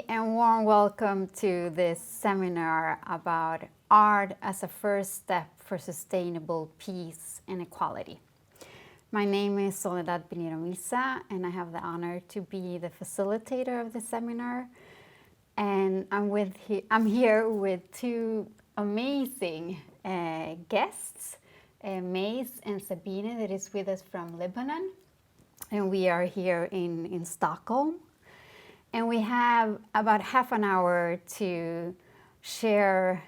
and warm welcome to this seminar about art as a first step for sustainable peace and equality. My name is Soledad Pinheiro Misa, and I have the honor to be the facilitator of the seminar. And I'm here with two amazing guests, Mace and Sabine, that is with us from Lebanon. And we are here in Stockholm. And we have about half an hour to share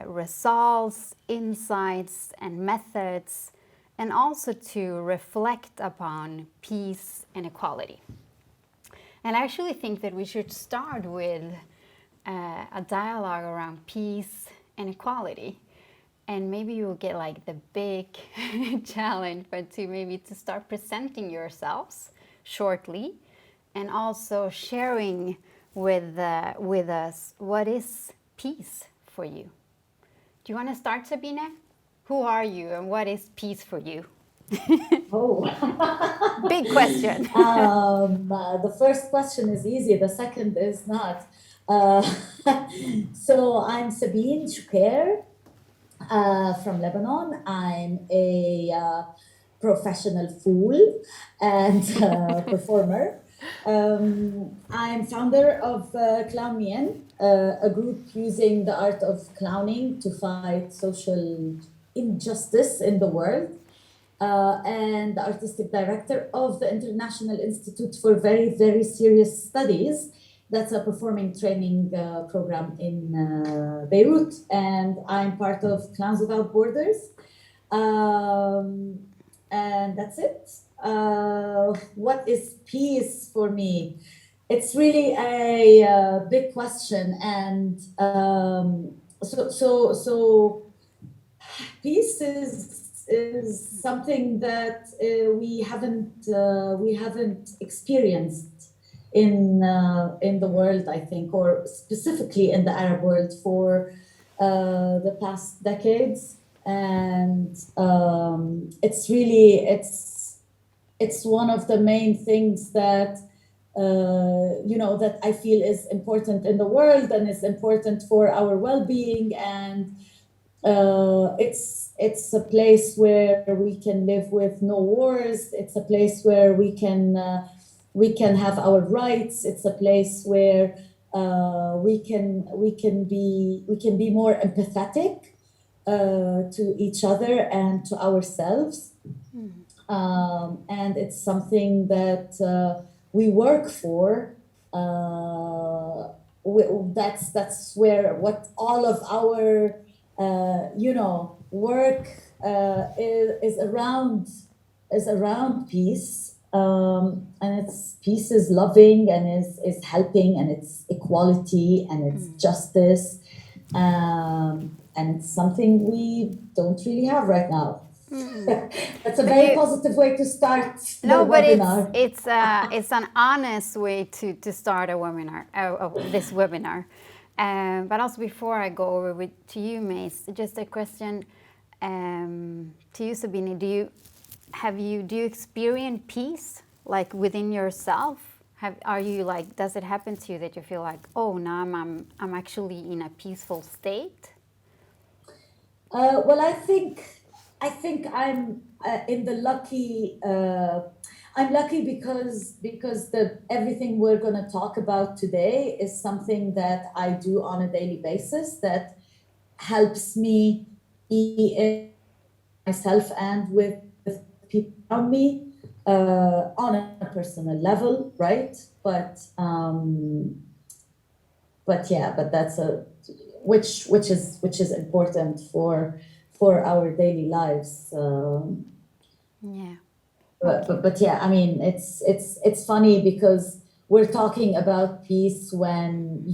results, insights, and methods, and also to reflect upon peace and equality. And I actually think that we should start with a dialogue around peace and equality. And maybe you'll get like the big challenge, but to start presenting yourselves shortly, and also sharing with us what is peace for you. Do you want to start, Sabine? Who are you and what is peace for you? Oh, big question. The first question is easy, the second is not. So I'm Sabine Choucair from Lebanon. I'm a professional fool and performer. I'm founder of Clownmian, a group using the art of clowning to fight social injustice in the world, and the artistic director of the International Institute for Very, Very Serious Studies. That's a performing training program in Beirut, and I'm part of Clowns Without Borders. And that's it. What is peace for me? It's really a big question, and so peace is something that we haven't experienced in the world, I think, or specifically in the Arab world for the past decades. And it's one of the main things that that I feel is important in the world and is important for our well-being. And it's a place where we can live with no wars. It's a place where we can have our rights. It's a place where we can be more empathetic to each other and to ourselves. And it's something that we work for. That's where what all of our work is around peace. And peace is loving and is helping, and it's equality and it's justice. And it's something we don't really have right now. That's a very positive way to start the webinar. It's an honest way to start a webinar, this webinar. But also, before I go over to you, Mace, just a question to you, Sabine. Do you experience peace like within yourself? Does it happen to you that you feel like, oh, now I'm actually in a peaceful state? Well, I think I'm in the lucky. I'm lucky because everything we're going to talk about today is something that I do on a daily basis that helps me be in myself and with people around me on a personal level, right? But that's which is important for our daily lives. Yeah. But yeah, I mean, it's funny because we're talking about peace when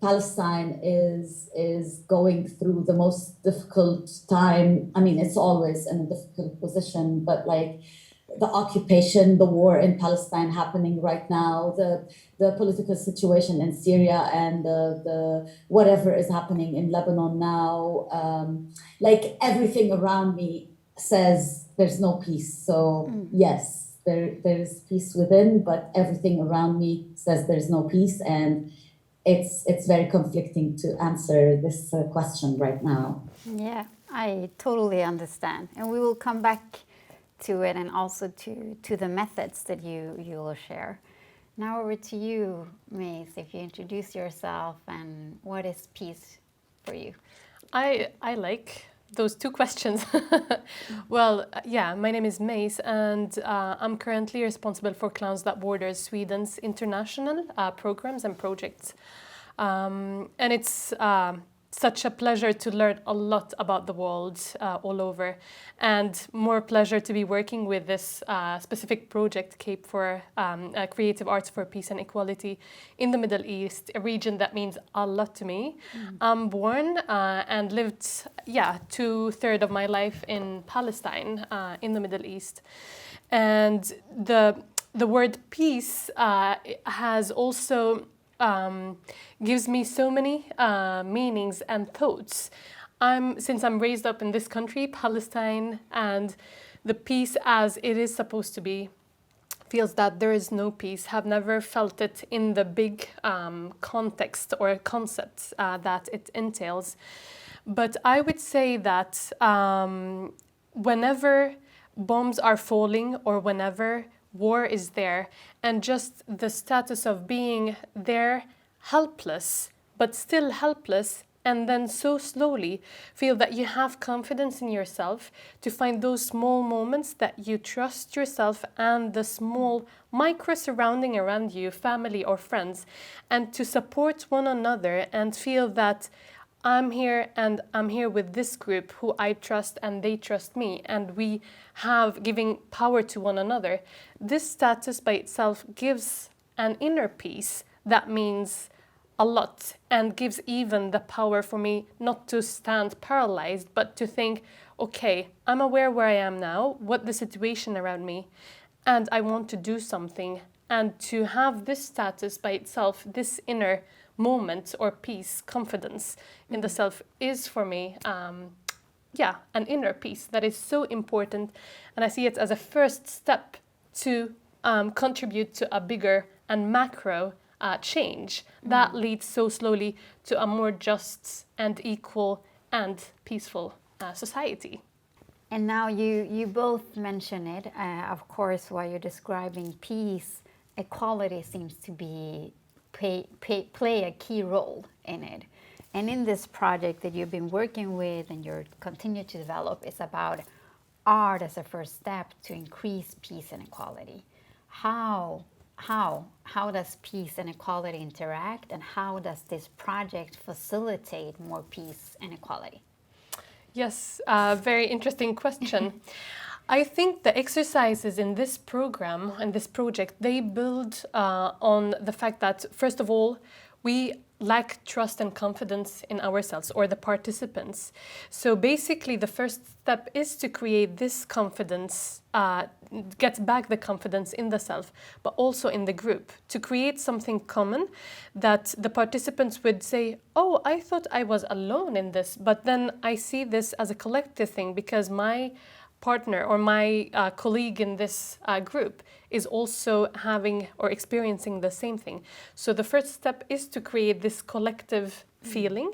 Palestine is going through the most difficult time. I mean, it's always in a difficult position, but like the occupation, the war in Palestine happening right now, the political situation in Syria, and the whatever is happening in Lebanon now, like everything around me says there's no peace. So yes, there's peace within, but everything around me says there's no peace, and it's very conflicting to answer this question right now. Yeah, I totally understand. And we will come back to it and also to the methods that you will share. Now over to you, Mace, if you introduce yourself and what is peace for you? I like those two questions. Well, yeah, my name is Mace, and I'm currently responsible for Clowns That Borders Sweden's international programs and projects. And it's such a pleasure to learn a lot about the world all over, and more pleasure to be working with this specific project, Cape for Creative Arts for Peace and Equality in the Middle East, a region that means a lot to me. I'm born and lived, 2/3 of my life in Palestine, in the Middle East. And the word peace has also gives me so many meanings and thoughts. Since I'm raised up in this country, Palestine, and the peace as it is supposed to be feels that there is no peace, have never felt it in the big context or concept that it entails. But I would say that whenever bombs are falling or whenever war is there, and just the status of being there helpless, but still helpless, and then so slowly feel that you have confidence in yourself to find those small moments that you trust yourself and the small micro surrounding around you, family or friends, and to support one another and feel that I'm here and I'm here with this group who I trust and they trust me, and we have giving power to one another. This status by itself gives an inner peace that means a lot, and gives even the power for me not to stand paralyzed, but to think, okay, I'm aware where I am now, what the situation around me, and I want to do something. And to have this status by itself, this inner moment or peace, confidence in the self is for me, an inner peace that is so important. And I see it as a first step to contribute to a bigger and macro change that leads so slowly to a more just and equal and peaceful society. And now you both mention it. Of course, while you're describing peace, equality seems to be play a key role in it. And in this project that you've been working with and you're continue to develop, it's about art as a first step to increase peace and equality. How does peace and equality interact, and how does this project facilitate more peace and equality? Yes, very interesting question. I think the exercises in this program and this project, they build on the fact that, first of all, we lack trust and confidence in ourselves or the participants. So basically, the first step is to create this confidence, get back the confidence in the self, but also in the group, to create something common that the participants would say, oh, I thought I was alone in this, but then I see this as a collective thing because my partner or my colleague in this group is also having or experiencing the same thing. So the first step is to create this collective feeling,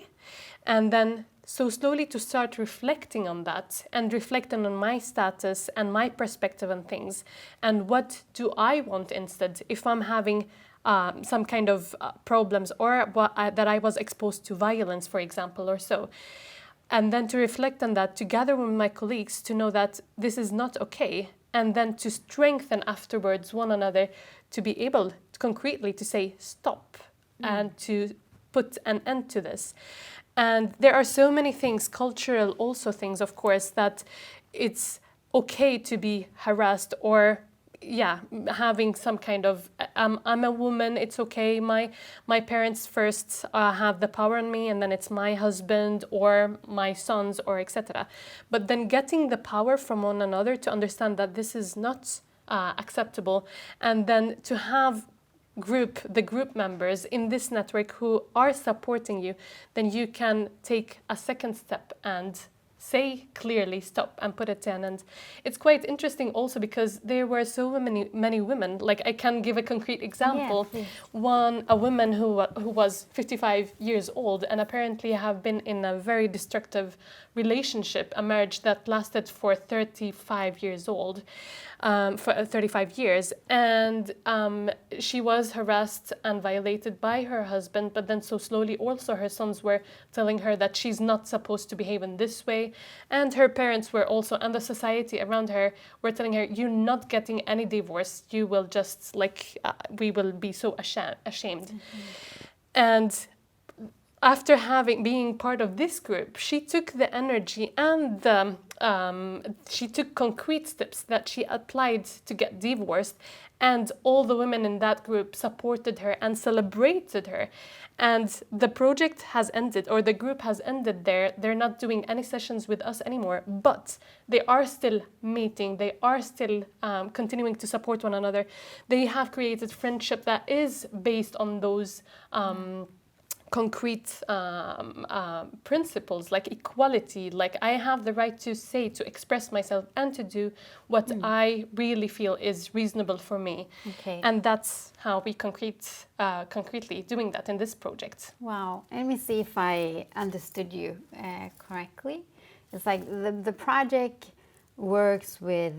and then so slowly to start reflecting on that and reflecting on my status and my perspective on things, and what do I want instead if I'm having some kind of problems or that I was exposed to violence, for example, or so. And then to reflect on that together with my colleagues to know that this is not okay, and then to strengthen afterwards one another to be able to concretely to say stop and to put an end to this. And there are so many things, cultural also things, of course, that it's okay to be harassed or having some kind of I'm a woman, it's okay, my parents first have the power on me, and then it's my husband or my sons or etc. But then getting the power from one another to understand that this is not acceptable, and then to have the group members in this network who are supporting you, then you can take a second step and say clearly stop and put it in. And it's quite interesting also because there were so many women. Like, I can give a concrete example. Yes, A woman who was 55 years old and apparently have been in a very destructive relationship, a marriage that lasted for 35 years old, for 35 years, and she was harassed and violated by her husband, but then so slowly also her sons were telling her that she's not supposed to behave in this way, and her parents were also, and the society around her were telling her, you're not getting any divorce, you will just we will be so ashamed. And after being part of this group, she took the energy and she took concrete steps that she applied to get divorced, and all the women in that group supported her and celebrated her. And the project has ended, or the group has ended there. They're not doing any sessions with us anymore, but they are still meeting. They are still continuing to support one another. They have created friendship that is based on those concrete principles, like equality, like I have the right to say, to express myself, and to do what I really feel is reasonable for me. Okay. And that's how we concretely doing that in this project. Wow. Let me see if I understood you correctly. It's like the project works with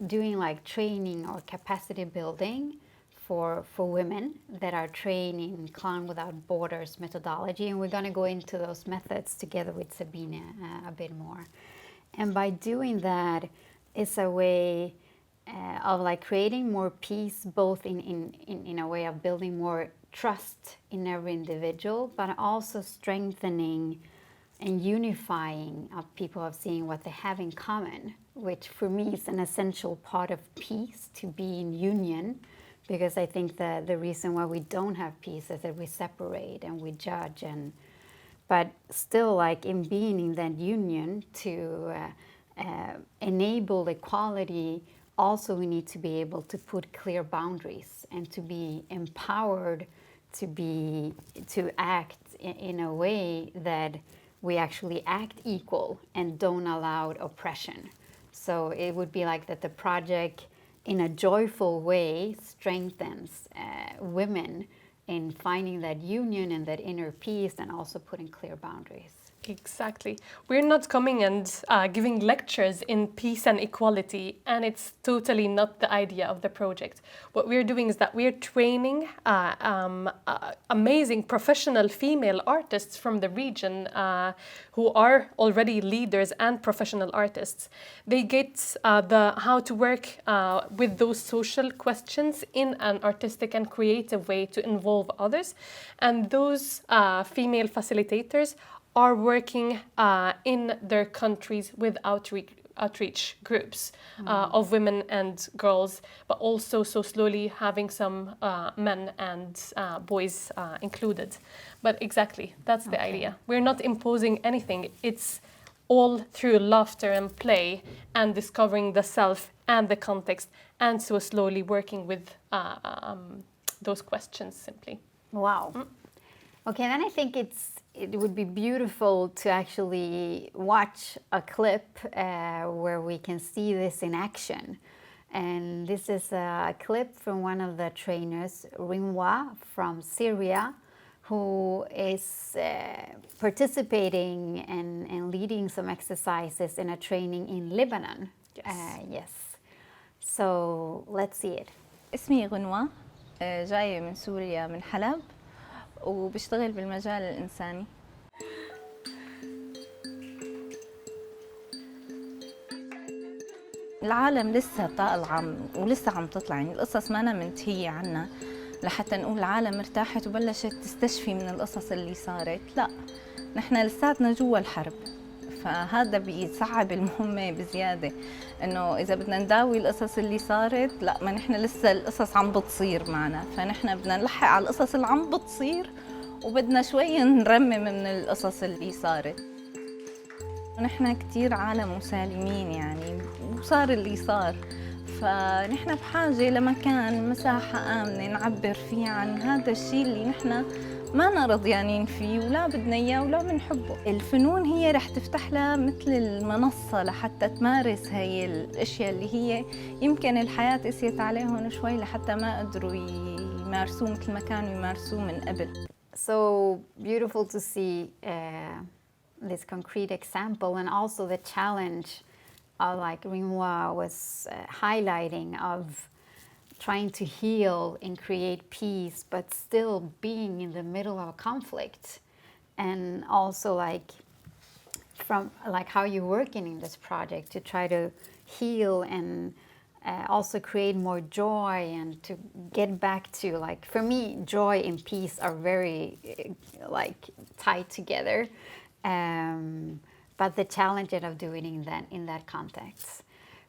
doing like training or capacity building for women that are trained in Clown Without Borders methodology, and we're going to go into those methods together with Sabine a bit more. And by doing that, it's a way of like creating more peace, both in a way of building more trust in every individual, but also strengthening and unifying of people of seeing what they have in common, which for me is an essential part of peace, to be in union. Because I think that the reason why we don't have peace is that we separate and we judge, but still, like in being in that union to enable equality, also we need to be able to put clear boundaries and to be empowered to act in a way that we actually act equal and don't allow oppression. So it would be like that the project, in a joyful way, strengthens women in finding that union and that inner peace, and also putting clear boundaries. Exactly. We're not coming and giving lectures in peace and equality, and it's totally not the idea of the project. What we're doing is that we're training amazing professional female artists from the region who are already leaders and professional artists. They get how to work with those social questions in an artistic and creative way to involve others, and those female facilitators are working in their countries with outreach groups of women and girls, but also so slowly having some men and boys included. But exactly, that's the idea. We're not imposing anything. It's all through laughter and play and discovering the self and the context, and so slowly working with those questions simply. Wow. Okay, then I think it would be beautiful to actually watch a clip where we can see this in action. And this is a clip from one of the trainers, Rimwa from Syria, who is participating and leading some exercises in a training in Lebanon. Yes. So let's see it. اسمي غنوة، جاية من سوريا من حلب، وبشتغل بالمجال الإنساني. العالم لسه طالعة ولسه عم تطلع، يعني القصص ما منتهية عنا لحتى نقول العالم ارتاحت وبلشت تستشفي من القصص اللي صارت، لا، نحن لساتنا جوا الحرب. فهذا بيصعب المهمة بزيادة، إنه إذا بدنا نداوي القصص اللي صارت، لا، ما نحن لسه القصص عم بتصير معنا، فنحن بدنا نلحق على القصص اللي عم بتصير، وبدنا شوي نرمم من القصص اللي صارت. نحن كتير عالم مسالمين يعني، وصار اللي صار، فنحن بحاجة لمكان مساحة آمنة نعبر فيه عن هذا الشيء اللي نحن ما رضيانين فيه ولا بدنا إياه ولا بنحبه. الفنون هي رح تفتح لها مثل المنصة لحتى تمارس هاي الأشياء اللي هي يمكن الحياة قسيت عليهم شوي لحتى ما قدروا يمارسوه مثل ما كانوا يمارسوه من قبل. So beautiful to see this concrete example, and also the challenge like Rinwa was highlighting, of trying to heal and create peace but still being in the middle of a conflict. And also like from like how you're working in this project to try to heal and also create more joy and to get back to, like, for me, joy and peace are very like tied together, but the challenge of doing it in that context.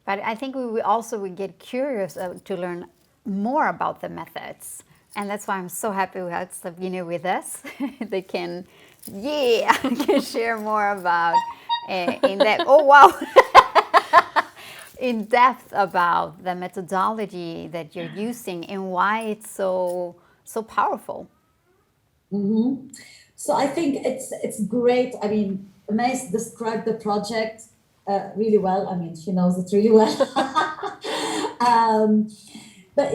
But I think we also would get curious to learn more about the methods, and that's why I'm so happy we have Sabine with us. They can share more about in that. Oh wow. In depth about the methodology that you're using and why it's so powerful. Mm-hmm. So I think it's great. I mean, Mais described the project really well. I mean, she knows it really well. But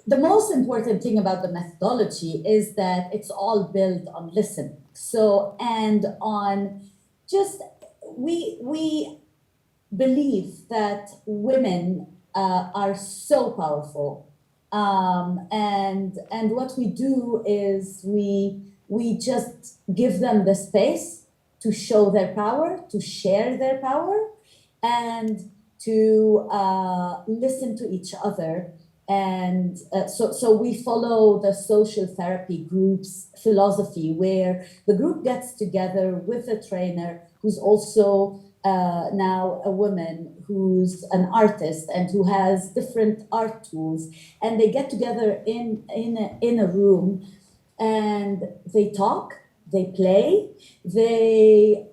the most important thing about the methodology is that it's all built on listen. So, and on just, we believe that women are so powerful, and what we do is we just give them the space to show their power, to share their power, and to listen to each other. And so we follow the social therapy group's philosophy, where the group gets together with a trainer who's also now a woman, who's an artist and who has different art tools, and they get together in a room, and they talk, they play, they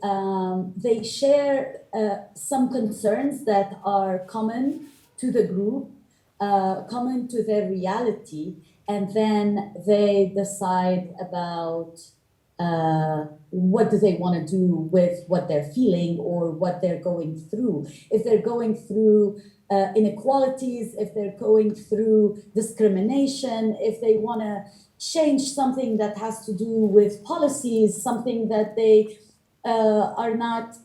share some concerns that are common to the group, common to their reality, and then they decide about what do they want to do with what they're feeling or what they're going through. If they're going through inequalities, if they're going through discrimination, if they want to change something that has to do with policies, something that they are not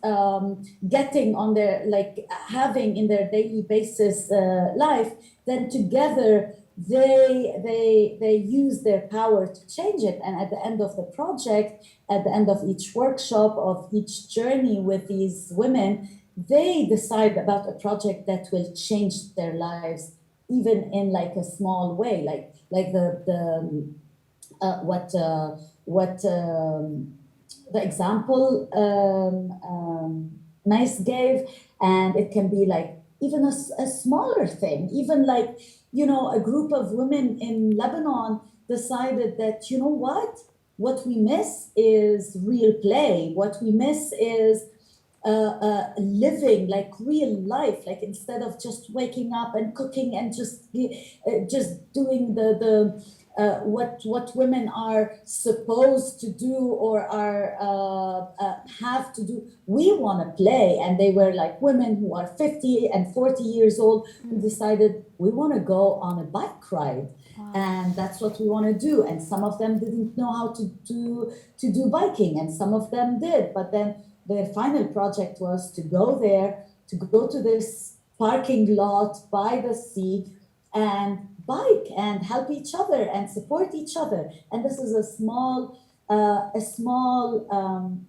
getting on their, like, having in their daily basis life, then together they use their power to change it. And at the end of the project, at the end of each workshop, of each journey with these women, they decide about a project that will change their lives, even in like a small way, like the example Nice gave, and it can be like even a smaller thing, even like, you know, a group of women in Lebanon decided that, you know what we miss is real play. What we miss is living like real life, like instead of just waking up and cooking and just doing the what women are supposed to do or are have to do. We want to play. And they were like women who are 50 and 40 years old who decided we want to go on a bike ride. Wow. And that's what we want to do. And some of them didn't know how to do biking, and some of them did. But then their final project was to go there, to go to this parking lot by the sea and bike and help each other and support each other. And this is a small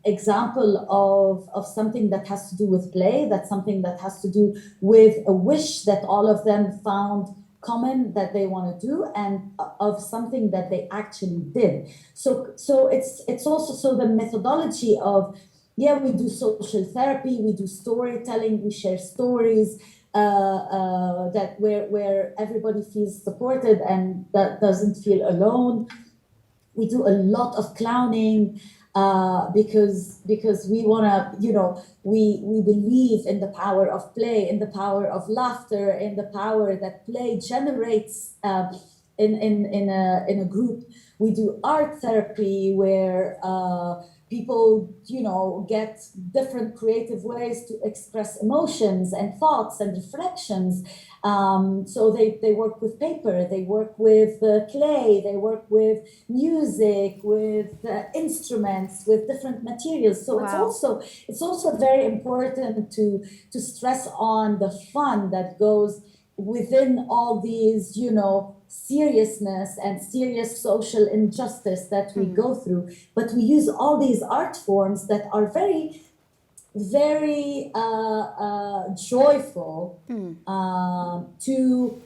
example of something that has to do with play, that's something that has to do with a wish that all of them found common that they want to do, and of something that they actually did. So it's also, so the methodology of, yeah, we do social therapy, we do storytelling, we share stories, that where everybody feels supported and that doesn't feel alone. We do a lot of clowning. because we want to, we believe in the power of play, in the power of laughter, in the power that play generates in a group. We do art therapy where people, get different creative ways to express emotions and thoughts and reflections. So they work with paper, they work with clay, they work with music, with instruments, with different materials. So Wow. it's also very important to stress on the fun that goes within all these, seriousness and serious social injustice that we go through. But we use all these art forms that are very, very joyful to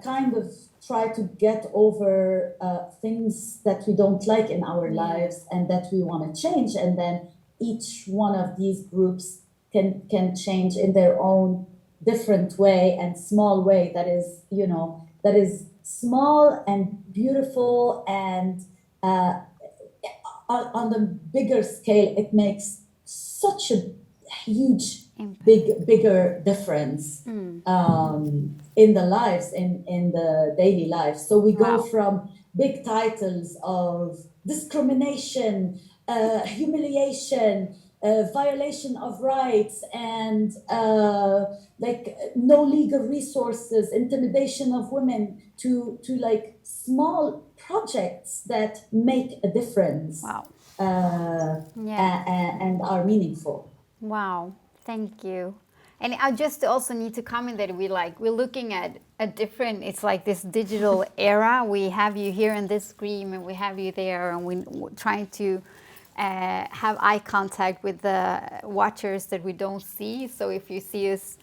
kind of try to get over things that we don't like in our lives and that we want to change. And then each one of these groups can change in their own different way and small way that is, that is small and beautiful, and on the bigger scale, it makes such a huge, bigger difference in the lives, in the daily life. So we go Wow. from big titles of discrimination, humiliation, violation of rights, and like no legal resources, intimidation of women, to like small projects that make a difference. Wow. And are meaningful. Wow, thank you. And I just also need to comment that we're looking at a different, it's like this digital era. We have you here in this screen and we have you there, and we're trying to have eye contact with the watchers that we don't see. So if you see us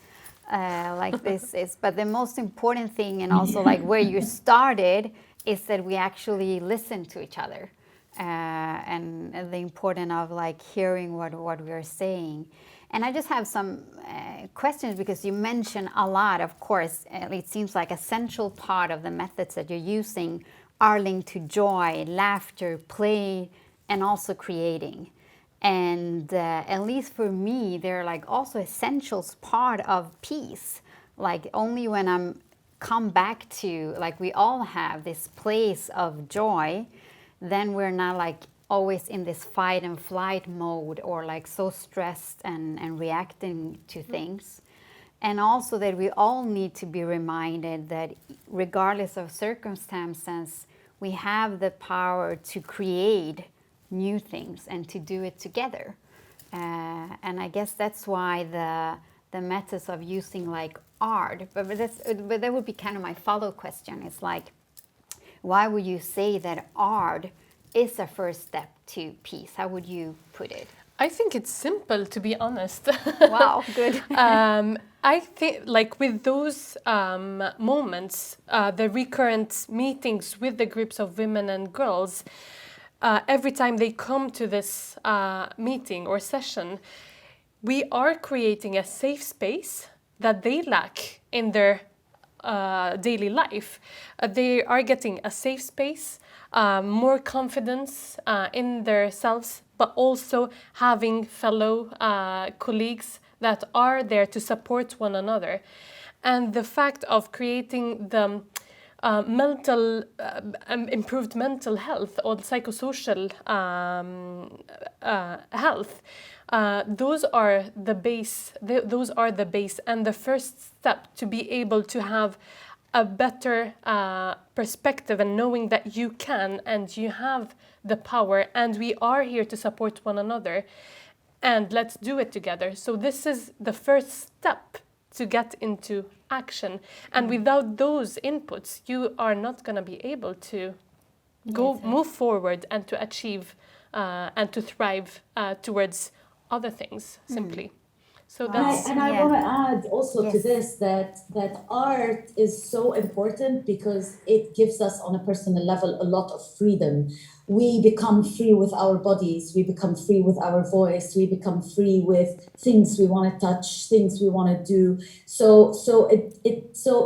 like this is, but the most important thing, and also like where you started, is that we actually listen to each other. And the importance of like hearing what we are saying. And I just have some questions, because you mentioned a lot, of course, it seems like a central part of the methods that you're using are linked to joy, laughter, play, and also creating. And at least for me, they're like also essentials part of peace. Like only when I'm come back to, like we all have this place of joy, then we're not like always in this fight and flight mode, or like so stressed and reacting to things. And also that we all need to be reminded that regardless of circumstances, we have the power to create new things and to do it together. And I guess that's why the methods of using like art, but that would be kind of my follow question. It's like, why would you say that art is a first step to peace? How would you put it? I think it's simple, to be honest. Wow, good. I think, like with those moments, the recurrent meetings with the groups of women and girls, every time they come to this meeting or session, we are creating a safe space that they lack in their daily life. They are getting a safe space, more confidence in themselves, but also having fellow colleagues that are there to support one another. And the fact of creating the improved mental health or psychosocial health, those are the base. Those are the base and the first step to be able to have a better perspective, and knowing that you can and you have the power, and we are here to support one another, and let's do it together. So this is the first step to get into action. And without those inputs, you are not going to be able to move forward and to achieve and to thrive towards other things, simply. So that's... And I want to add also to this that art is so important because it gives us on a personal level a lot of freedom. We become free with our bodies, we become free with our voice, we become free with things we want to touch, things we want to do. So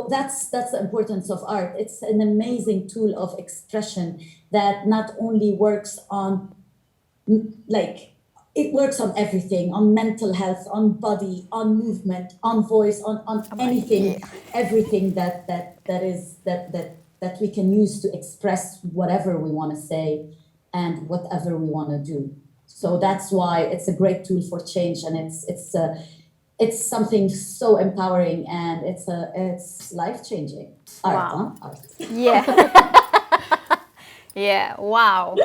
that's the importance of art. It's an amazing tool of expression that not only works on like it works on everything, on mental health, on body, on movement, on voice, on anything, everything that we can use to express whatever we want to say and whatever we want to do. So that's why it's a great tool for change, and it's something so empowering, and it's life-changing. Art, Wow. huh? Art. Yeah. Yeah, wow.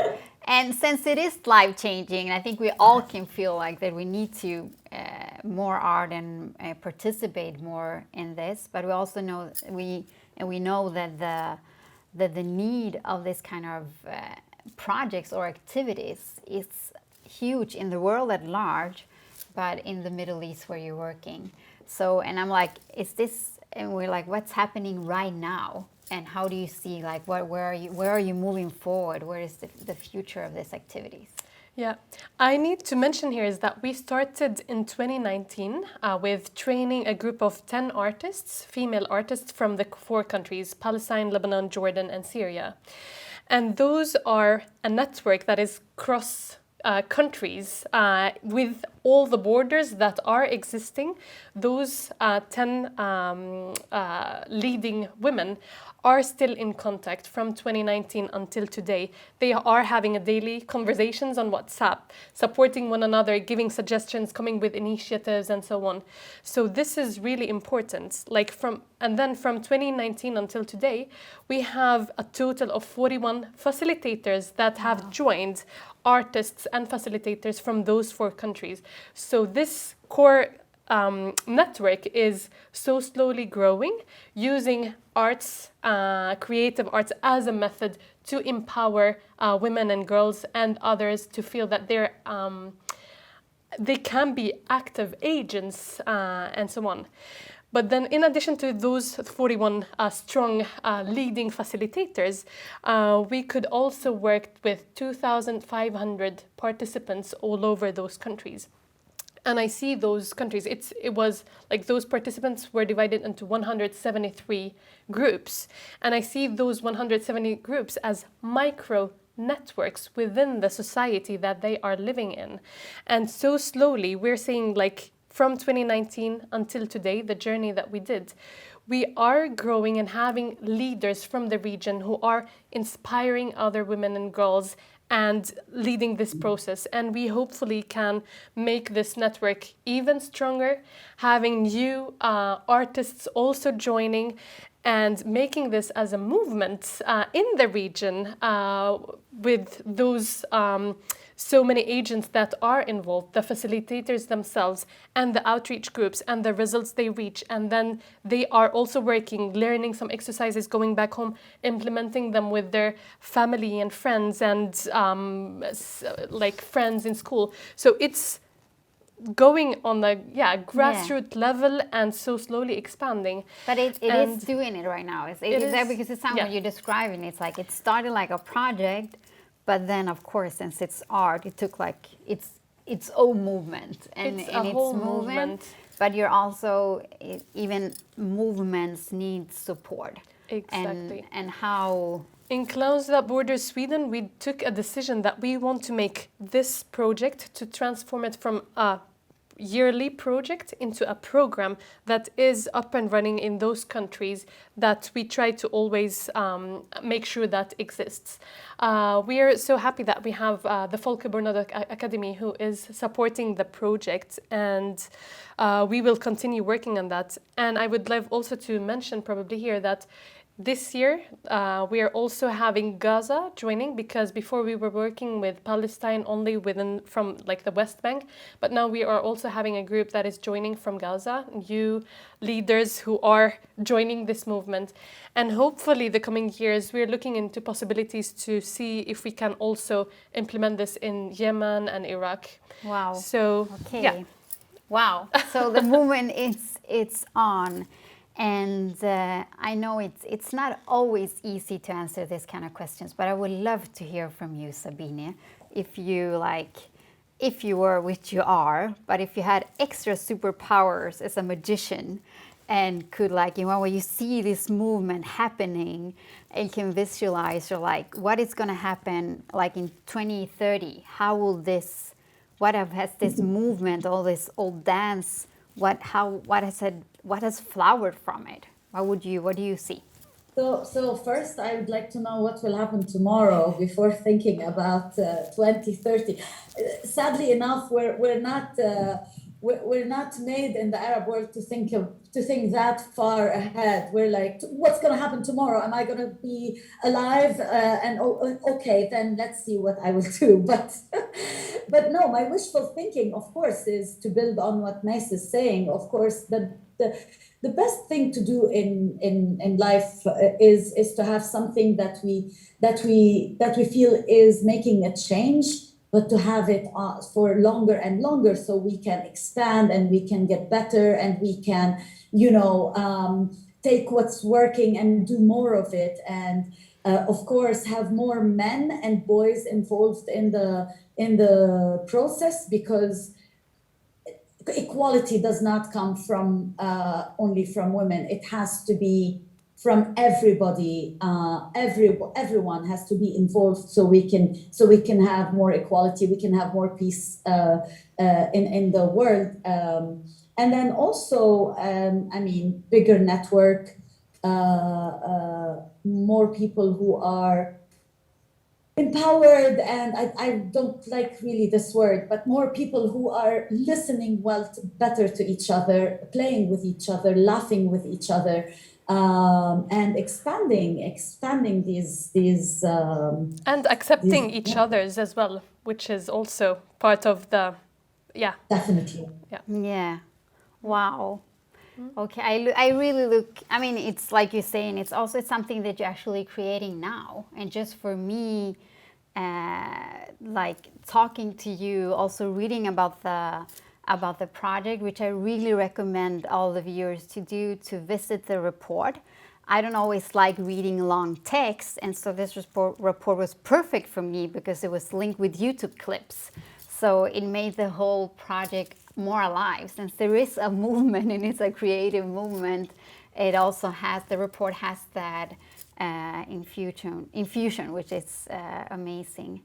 And since it is life changing, I think we all can feel like that we need to more art and participate more in this. But we also know we know that the need of this kind of projects or activities is huge in the world at large, but in the Middle East where you're working. So, and I'm like, is this? And we're like, what's happening right now? And how do you see, like, where are you moving forward? Where is the future of these activities? Yeah, I need to mention here is that we started in 2019 with training a group of 10 artists, female artists from the 4 countries, Palestine, Lebanon, Jordan, and Syria. And those are a network that is cross countries with all the borders that are existing. Those 10 leading women are still in contact from 2019 until today. They are having a daily conversations on WhatsApp, supporting one another, giving suggestions, coming with initiatives, and so on. So this is really important. And then from 2019 until today, we have a total of 41 facilitators that have joined, artists and facilitators from those 4 countries. So this core network is so slowly growing, using arts, creative arts as a method to empower women and girls and others to feel that they can be active agents and so on. But then in addition to those 41 strong leading facilitators, we could also work with 2,500 participants all over those countries. And I see those countries, it was like those participants were divided into 173 groups. And I see those 170 groups as micro networks within the society that they are living in. And so slowly we're seeing, like, from 2019 until today, the journey that we did, we are growing and having leaders from the region who are inspiring other women and girls and leading this process. And we hopefully can make this network even stronger, having new artists also joining and making this as a movement in the region with those so many agents that are involved, the facilitators themselves and the outreach groups and the results they reach. And then they are also working, learning some exercises, going back home, implementing them with their family and friends and like friends in school. So it's going on the grassroots level and so slowly expanding. But it is doing it right now. It is because it sounds when you're describing it's like it started like a project, but then of course since it's art, it took like its own movement and it's a whole movement. But you're also even movements need support. Exactly. And how. In Clowns Without Borders Sweden, we took a decision that we want to make this project, to transform it from a yearly project into a program that is up and running in those countries that we try to always make sure that exists. We are so happy that we have the Folke Bernadotte Academy who is supporting the project, and we will continue working on that. And I would love also to mention probably here that this year, we are also having Gaza joining, because before we were working with Palestine only from like the West Bank, but now we are also having a group that is joining from Gaza, new leaders who are joining this movement. And hopefully the coming years, we're looking into possibilities to see if we can also implement this in Yemen and Iraq. Wow. So, okay. Yeah. Wow. So the movement it's on. And I know it's not always easy to answer this kind of questions, but I would love to hear from you, Sabine, if you were, which you are, but if you had extra superpowers as a magician, and could like, you know, when you see this movement happening and can visualize, you're like, what is going to happen like in 2030? How will this, has this movement, all this old dance, what has flowered from it? What do you see? So first, I would like to know what will happen tomorrow before thinking about 2030. Sadly enough, we're not made in the Arab world to think that far ahead. We're like, what's going to happen tomorrow? Am I going to be alive? Okay, then let's see what I will do. But no, my wishful thinking, of course, is to build on what Mace is saying. Of course, the best thing to do in life is to have something that we feel is making a change, but to have it for longer and longer, so we can expand and we can get better and we can, take what's working and do more of it, and of course have more men and boys involved in the process, because equality does not come from only from women. It has to be from everybody. Everyone has to be involved, so we can have more equality. We can have more peace in the world, and then also, bigger network, more people who are empowered, and I don't like really this word, but more people who are listening better to each other, playing with each other, laughing with each other, and expanding these and accepting each other's as well, which is also part of the definitely. Yeah. Wow. Okay, I really look, it's like you're saying, it's something that you're actually creating now. And just for me, like talking to you, also reading about the project, which I really recommend all the viewers to do, to visit the report. I don't always like reading long text, and so this report was perfect for me because it was linked with YouTube clips. So it made the whole project more alive. Since there is a movement and it's a creative movement, it also the report has that infusion, which is amazing.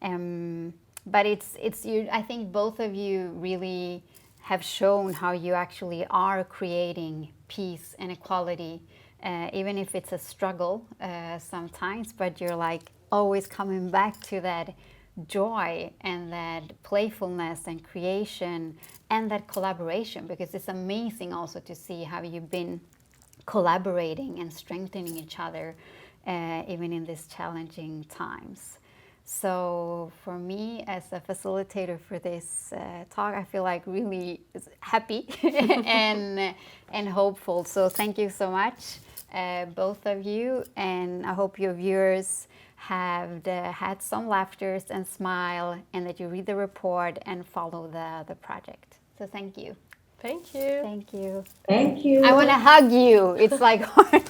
But I think both of you really have shown how you actually are creating peace and equality, even if it's a struggle sometimes, but you're like always coming back to that joy and that playfulness and creation and that collaboration, because it's amazing also to see how you've been collaborating and strengthening each other even in these challenging times. So for me, as a facilitator for this talk, I feel like really happy and hopeful. So thank you so much, both of you, and I hope your viewers have had some laughters and smile, and that you read the report and follow the project. So thank you. Thank you. Thank you. Thank you. I want to hug you. It's like hard.